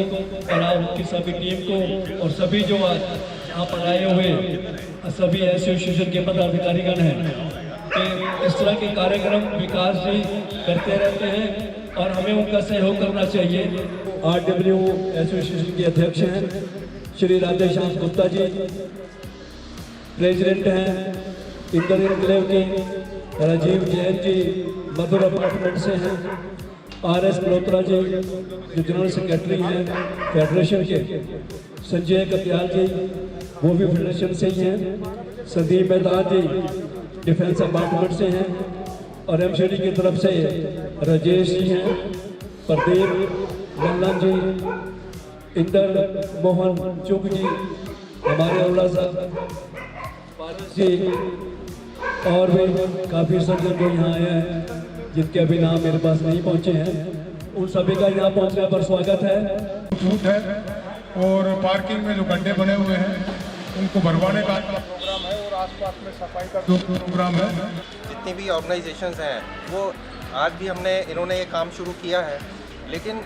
और आपकी सभी टीम को और सभी जो आज यहाँ पर आए हुए सभी एसोसिएशन के पदाधिकारीगण हैं कि इस तरह के कार्यक्रम विकास जी करते रहते हैं और हमें उनका सहयोग करना चाहिए। RW एसोसिएशन के अध्यक्ष हैं श्री राधेश्याम गुप्ता जी, प्रेसिडेंट हैं इंदर इनक्लेव के राजीव जैन जी मधुर अपार्टमेंट से हैं, RS मल्होत्रा जी जो जनरल सेक्रेटरी हैं फेडरेशन के, संजय कत्याल जी वो भी फेडरेशन से ही हैं, संदीप मैदान जी डिफेंस अपार्टमेंट से हैं और MCD की तरफ से राजेश जी हैं, प्रदीप मल्लन जी, इंदर मोहन चुग जी, हमारे अवला साहब जी और भी काफ़ी सज्जन जो यहाँ आए हैं जिनके अभी नाम मेरे पास नहीं पहुँचे हैं, उन सभी का यहाँ पहुँचने पर स्वागत है। छूट है और पार्किंग में जो गड्ढे बने हुए हैं उनको भरवाने का प्रोग्राम है और आसपास में सफाई का जो प्रोग्राम है। जितनी भी ऑर्गेनाइजेशंस हैं वो आज भी इन्होंने ये काम शुरू किया है, लेकिन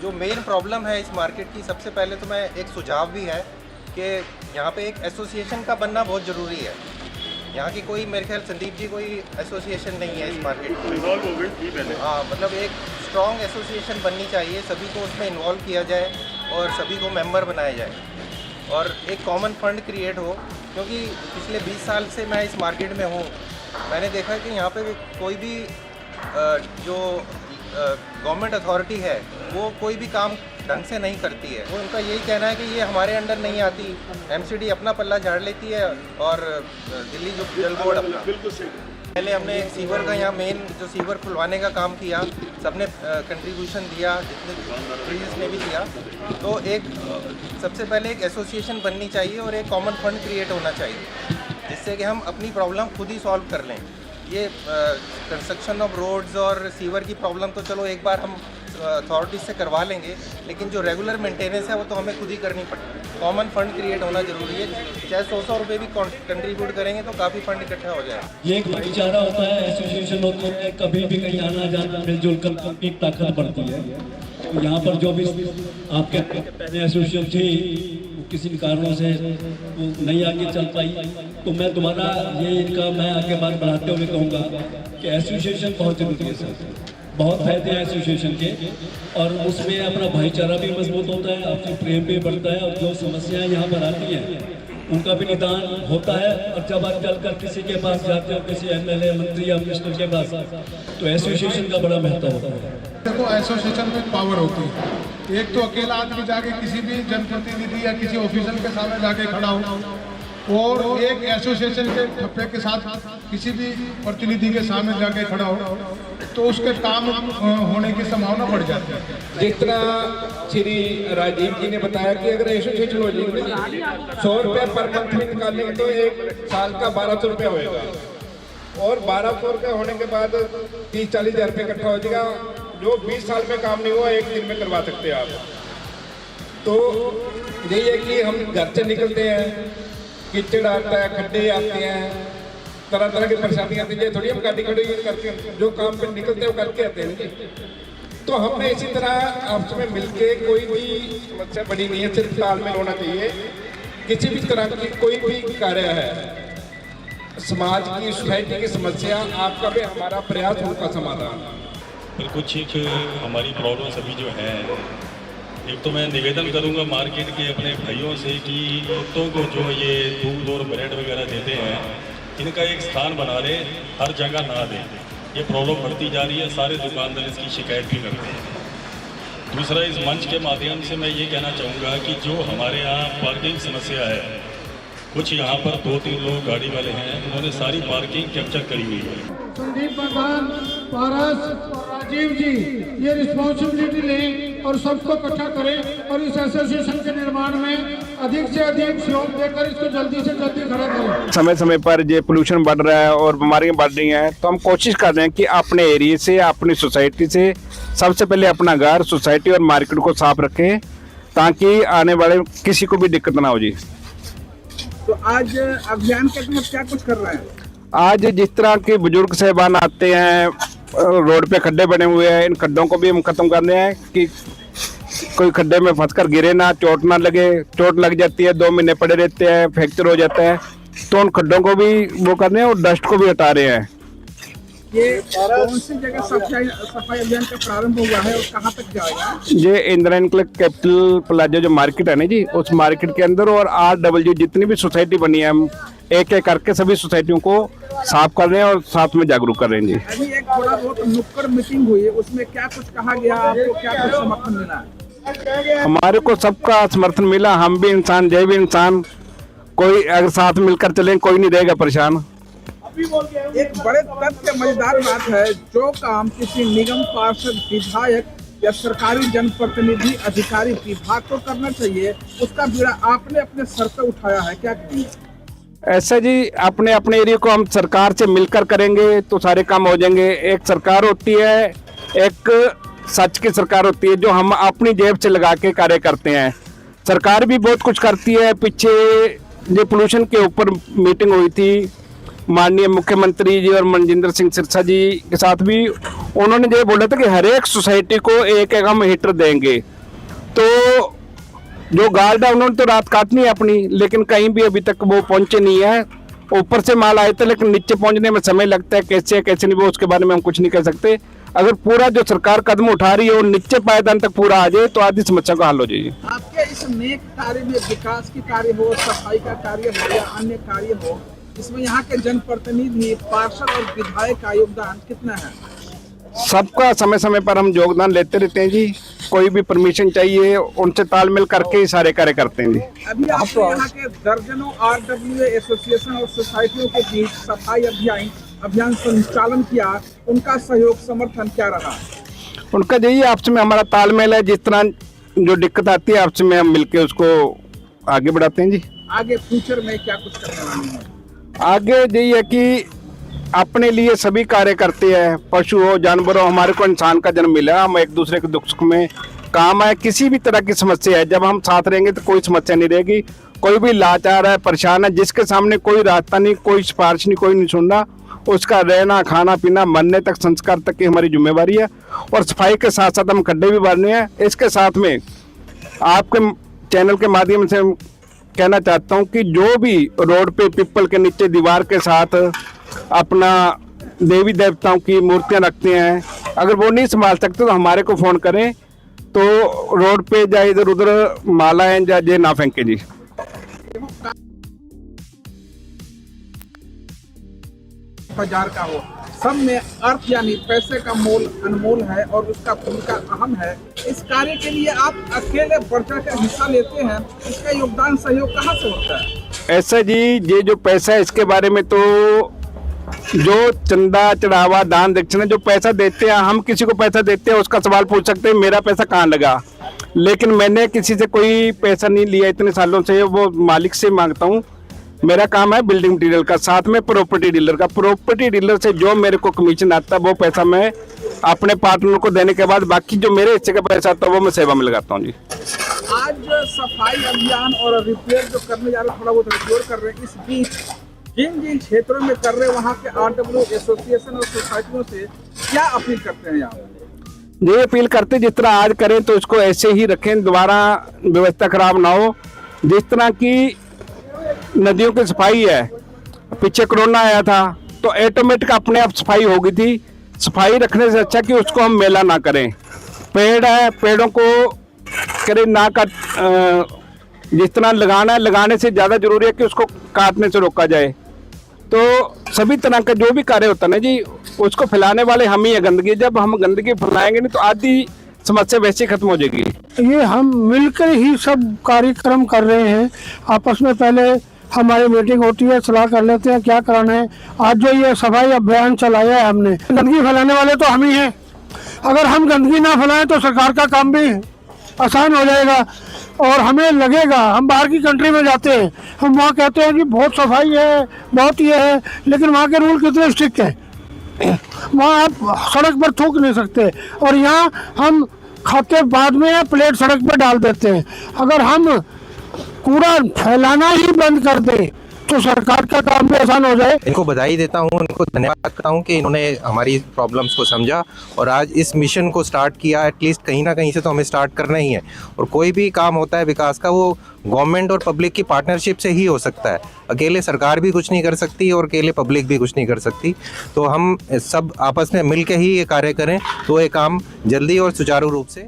जो मेन प्रॉब्लम है इस मार्केट की, सबसे पहले तो मैं एक सुझाव भी है कि यहाँ पे एक एसोसिएशन का बनना बहुत ज़रूरी है। यहाँ की कोई मेरे ख्याल संदीप जी कोई एसोसिएशन नहीं है इस मार्केट में। हाँ, मतलब एक स्ट्रॉन्ग एसोसिएशन बननी चाहिए, सभी को उसमें इन्वॉल्व किया जाए और सभी को मेंबर बनाया जाए और एक कॉमन फंड क्रिएट हो, क्योंकि पिछले 20 साल से मैं इस मार्केट में हूँ। मैंने देखा कि यहाँ पे कोई भी जो गवर्नमेंट अथॉरिटी है वो कोई भी काम ढंग से नहीं करती है। वो उनका यही कहना है कि ये हमारे अंडर नहीं आती, MCD अपना पल्ला झाड़ लेती है और दिल्ली जो जल बोर्ड अपना। पहले हमने एक सीवर का यहाँ मेन जो सीवर खुलवाने का काम किया, सबने कंट्रीब्यूशन दिया, जितने प्रीवियस ने भी दिया। तो एक सबसे पहले एक एसोसिएशन बननी चाहिए और एक कॉमन फंड क्रिएट होना चाहिए जिससे कि हम अपनी प्रॉब्लम खुद ही सॉल्व कर लें। ये कंस्ट्रक्शन ऑफ रोड्स और सीवर की प्रॉब्लम तो चलो एक बार हम अथॉरिटीज से करवा लेंगे, लेकिन जो रेगुलर मेंटेनेंस है वो तो हमें खुद ही करनी पड़ेगी। कॉमन फंड क्रिएट होना जरूरी है, चाहे 100 रुपये भी कंट्रीब्यूट करेंगे तो काफ़ी फंड इकट्ठा हो जाएगा। ये एक भाईचारा होता है, एसोसिएशन होते हैं, कभी भी कहीं आना जाना मिलजुल कर एक ताकत बढ़ती है। तो यहाँ पर जो भी आपके पहले एसोसिएशन थी किसी कारणों से वो नहीं आगे चल पाई, तो मैं दोबारा ये इनका मैं आगे बात बढ़ाते हुए कहूँगा कि एसोसिएशन बहुत जरूरी है सर, बहुत फायदे हैं एसोसिएशन के और उसमें अपना भाईचारा भी मजबूत होता है, आपसी प्रेम भी बढ़ता है और जो समस्याएं यहाँ पर आती हैं उनका भी निदान होता है। और जब आप चलकर किसी के पास जाते हो, किसी MLA मंत्री या मिनिस्टर के पास, तो एसोसिएशन का बड़ा महत्व होता है। देखो एसोसिएशन में पावर होती है, एक तो अकेला आदमी जाके किसी भी जनप्रतिनिधि या किसी ऑफिसर के सामने जाके खड़ा हो और एक एसोसिएशन के ठप्पे के साथ किसी भी प्रतिनिधि के सामने जाके खड़ा हो तो उसके काम होने की संभावना बढ़ जाती है। जिस तरह श्री राजीव जी ने बताया कि अगर एसोसिएशन हो जाएगी 100 रुपये पर मंथ में निकालेंगे तो एक साल का 1200 रुपये होएगा और 1200 रुपये होने के बाद 30-40 हज़ार रुपये इकट्ठा हो जाएगा। जो 20 साल में काम नहीं हुआ एक दिन में करवा सकते हैं आप। तो यही है कि हम घर से निकलते हैं, कीचड़ आता है, खड्डे आते हैं, तरह तरह की परेशानी आती है, थोड़ी हम गाड़ी खड़ी करके जो काम पे निकलते हैं वो करके आते हैं। तो हमने इसी तरह आपस में मिलके कोई भी समस्या बड़ी नहीं है, सिर्फ तालमेल होना चाहिए। किसी भी तरह की कोई भी कार्य है, समाज की सोसाइटी की समस्या, आपका भी हमारा प्रयास उनका समाधान। पर कुछ एक हमारी प्रॉब्लम्स अभी जो है, एक तो मैं निवेदन करूंगा मार्केट के अपने भाइयों से कि कुत्तों को जो ये दूध और ब्रेड वगैरह देते हैं इनका एक स्थान बना लें, हर जगह ना दें। ये प्रॉब्लम बढ़ती जा रही है, सारे दुकानदार इसकी शिकायत भी करते हैं। दूसरा, इस मंच के माध्यम से मैं ये कहना चाहूँगा कि जो हमारे यहाँ पार्किंग समस्या है, कुछ यहाँ पर 2-3 लोग गाड़ी वाले हैं, उन्होंने सारी पार्किंग कैप्चर करी हुई है। संदीप मैदान, पारस और राजीव जी ये रिस्पॉन्सिबिलिटी लें और सबको इकट्ठा करें और इस एसोसिएशन के निर्माण में अधिक से अधिक सहयोग देकर इसको जल्दी से जल्दी खड़ा करें। समय समय पर ये पोल्यूशन बढ़ रहा है और बीमारियां बढ़ रही हैं, तो हम कोशिश कर रहे हैं कि अपने एरिया से, अपनी सोसाइटी से सबसे पहले अपना घर, सोसाइटी और मार्केट को साफ रखें ताकि आने वाले किसी को भी दिक्कत ना हो जी। तो आज अभियान के तहत क्या कुछ कर रहे हैं? आज जिस तरह के बुजुर्ग साहबान आते हैं, रोड पे खड्डे बने हुए हैं, इन खड्डों को भी हम खत्म कर रहे हैं कि कोई खड्डे में फंसकर गिरे ना, चोट ना लगे। चोट लग जाती है 2 महीने पड़े रहते हैं, फ्रैक्चर हो जाता है। तो उन खड्डों को भी वो कर रहे हैं और डस्ट को भी हटा रहे हैं। ये कौन सी जगह सफाई अभियान का प्रारंभ हुआ है और कहाँ तक जाएगा? ये इंदिरा इनक्लेव कैपिटल प्लाजा जो मार्केट है ना जी, उस मार्केट के अंदर और RW जितनी भी सोसाइटी बनी है, हम एक एक करके सभी सोसाइटियों को साफ कर रहे हैं और साथ में जागरूक कर रहे हैं जी। अभी एक थोड़ा बहुत नुक्कड़ मीटिंग हुई है, उसमें क्या कुछ कहा गया, आपको क्या कुछ समर्थन मिला? हमारे को सबका समर्थन मिला। हम भी इंसान, जय भी इंसान। कोई अगर साथ मिलकर चलें, कोई नहीं रहेगा परेशान। एक बड़े तथ्य मजेदार बात है, जो काम किसी निगम, पार्षद, विधायक या सरकारी जनप्रतिनिधि, अधिकारी, विभाग को करना चाहिए, उसका बीड़ा आपने अपने सर पे उठाया है, क्या कहेंगे? ऐसा जी, अपने अपने एरिया को हम सरकार से मिलकर करेंगे तो सारे काम हो जाएंगे। एक सरकार होती है, एक सच की सरकार होती है, जो हम अपनी जेब से लगा के कार्य करते हैं। सरकार भी बहुत कुछ करती है। पीछे जो पोल्यूशन के ऊपर मीटिंग हुई थी माननीय मुख्यमंत्री जी और मनजिंदर सिंह सिरसा जी के साथ भी, उन्होंने ये बोला था कि हर एक सोसाइटी को एक एक हम हीटर देंगे। तो जो गार्ड है उन्होंने तो रात काटनी है अपनी, लेकिन कहीं भी अभी तक वो पहुंचे नहीं है। ऊपर से माल आए थे, लेकिन नीचे पहुंचने में समय लगता है। कैसे है कैसे नहीं, वो उसके बारे में हम कुछ नहीं कह सकते। अगर पूरा जो सरकार कदम उठा रही है और नीचे पायदान तक पूरा आ जाए तो आधी समस्या का हल हो जाएगी। आपके इस नेक कार्य में विकास की कार्य हो, सफाई का कार्य हो या अन्य कार्य हो, इसमें यहाँ के जनप्रतिनिधि, पार्षद और विधायक का योगदान कितना है? सबका समय समय पर हम योगदान लेते रहते हैं जी। कोई भी परमिशन चाहिए, उनसे तालमेल करके ही सारे कार्य करते हैं जी। अभी आपने यहाँ के दर्जनों RWA एसोसिएशन और सोसाइटियों के बीच सफाई अभियान संचालन किया, उनका सहयोग समर्थन क्या रहा? उनका यही आपस में हमारा तालमेल है। जिस तरह जो दिक्कत आती है आपस में हम मिलके उसको आगे बढ़ाते हैं जी। आगे फ्यूचर में क्या कुछ करने वाले हैं? आगे यही है कि अपने लिए सभी कार्य करते हैं। पशु हो, जानवर हो, हमारे को इंसान का जन्म मिला, हम एक दूसरे के दुख सुख में काम आए। किसी भी तरह की समस्या है, जब हम साथ रहेंगे तो कोई समस्या नहीं रहेगी। कोई भी लाचार है, परेशान है, जिसके सामने कोई रास्ता नहीं, कोई सिफारिश नहीं, कोई नहीं सुन रहा, उसका रहना, खाना पीना, मरने तक, संस्कार तक की हमारी जिम्मेवारी है। और सफाई के साथ साथ हम खड्डे भी भरने हैं। इसके साथ में आपके चैनल के माध्यम से कहना चाहता हूं कि जो भी रोड पे पीपल के नीचे दीवार के साथ अपना देवी देवताओं की मूर्तियां रखते हैं, अगर वो नहीं संभाल सकते तो हमारे को फोन करें। तो रोड पे या इधर उधर मालाएं या ये ना फेंके जी। बाजार का हो, सब में अर्थ यानी पैसे का मोल अनमोल है और उसका भूमिका अहम है। इस कार्य के लिए आप अकेले बढ़ चढ़ कर हिस्सा लेते हैं, इसका योगदान सहयोग कहाँ से होता है? ऐसा जी, ये जो पैसा है इसके बारे में तो जो चंदा चढ़ावा दान दक्षिणा जो पैसा देते हैं, हम किसी को पैसा देते हैं उसका सवाल पूछ सकते हैं मेरा पैसा कहाँ लगा। लेकिन मैंने किसी से कोई पैसा नहीं लिया इतने सालों से, वो मालिक से मांगता हूँ। मेरा काम है बिल्डिंग मटीरियल का, साथ में प्रॉपर्टी डीलर का। प्रॉपर्टी डीलर से जो मेरे को कमीशन आता है वो पैसा मैं अपने पार्टनर को देने के बाद बाकी जो मेरे हिस्से का पैसा आता है वो मैं सेवा में लगाता हूँ जी। आज सफाई अभियान और रिपेयर जो करने जा रहे हैं, थोड़ा बहुत रिपेयर कर रहे हैं, इस बीच जिन जिन क्षेत्रों में कर रहे हैं वहाँ के RWA एसोसिएशन और सोसाइटियों से क्या अपील करते हैं आप? ये अपील करते जिस तरह आज करें तो इसको ऐसे ही रखें, दोबारा व्यवस्था खराब ना हो। जिस तरह की नदियों की सफाई है, पीछे कोरोना आया था तो ऑटोमेटिक अपने आप सफाई हो गई थी। सफाई रखने से अच्छा कि उसको हम मेला ना करें। पेड़ है, पेड़ों को करें ना काट, जिस तरह लगाना है लगाने से ज़्यादा जरूरी है कि उसको काटने से रोका जाए। तो सभी तरह का जो भी कार्य होता है ना जी, उसको फैलाने वाले हम ही है गंदगी। जब हम गंदगी फैलाएंगे नहीं तो आधी समस्या वैसे खत्म हो जाएगी। ये हम मिलकर ही सब कार्यक्रम कर रहे हैं। आपस में पहले हमारी मीटिंग होती है, सलाह कर लेते हैं क्या कराना है। आज जो ये सफाई अभियान चलाया है हमने, गंदगी फैलाने वाले तो हम ही हैं। अगर हम गंदगी ना फैलाएं तो सरकार का काम भी आसान हो जाएगा और हमें लगेगा, हम बाहर की कंट्री में जाते हैं, हम वहाँ कहते हैं कि बहुत सफाई है, बहुत ये है, लेकिन वहाँ के रूल कितने स्ट्रिक्ट हैं। वहाँ आप सड़क पर थूक नहीं सकते और यहाँ हम खाते बाद में प्लेट सड़क पर डाल देते हैं। अगर हम कूड़ा फैलाना ही बंद कर दें तो सरकार का काम भी आसान हो जाए। इनको बधाई देता हूँ, उनको धन्यवाद करता हूँ कि इन्होंने हमारी प्रॉब्लम्स को समझा और आज इस मिशन को स्टार्ट किया। एटलीस्ट कहीं ना कहीं से तो हमें स्टार्ट करना ही है, और कोई भी काम होता है विकास का वो गवर्नमेंट और पब्लिक की पार्टनरशिप से ही हो सकता है। अकेले सरकार भी कुछ नहीं कर सकती और अकेले पब्लिक भी कुछ नहीं कर सकती। तो हम सब आपस में मिल के ही ये कार्य करें तो ये काम जल्दी और सुचारू रूप से